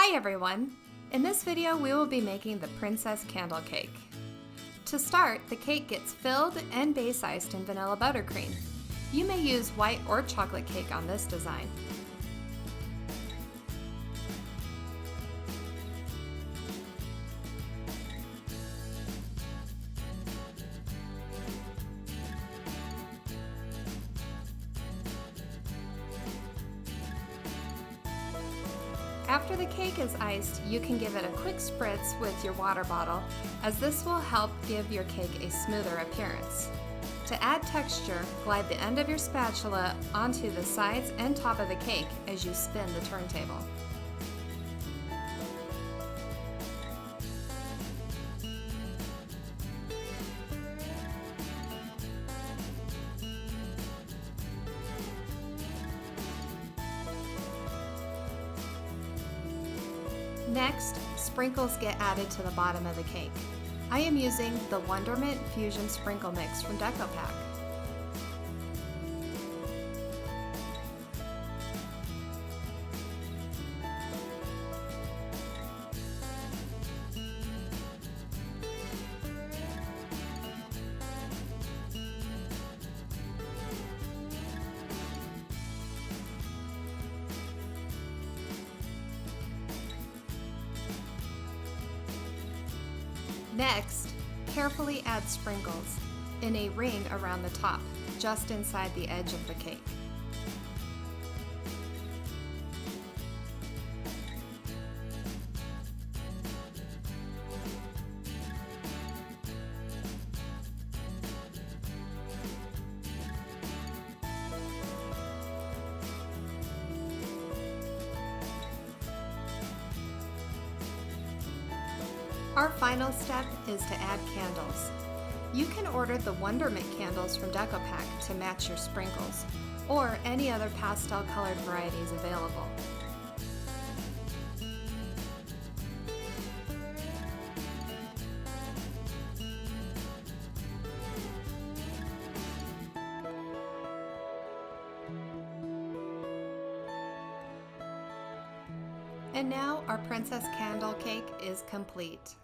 Hi everyone! In this video we will be making the princess candle cake. To start, the cake gets filled and base iced in vanilla buttercream. You may use white or chocolate cake on this design. After the cake is iced, you can give it a quick spritz with your water bottle, as this will help give your cake a smoother appearance. To add texture, glide the end of your spatula onto the sides and top of the cake as you spin the turntable. Next, sprinkles get added to the bottom of the cake. I am using the Wonderment Fusion Sprinkle Mix from DecoPack. Next, carefully add sprinkles in a ring around the top, just inside the edge of the cake. Our final step is to add candles. You can order the Wonderment candles from DecoPack to match your sprinkles, or any other pastel colored varieties available. And now our princess candle cake is complete.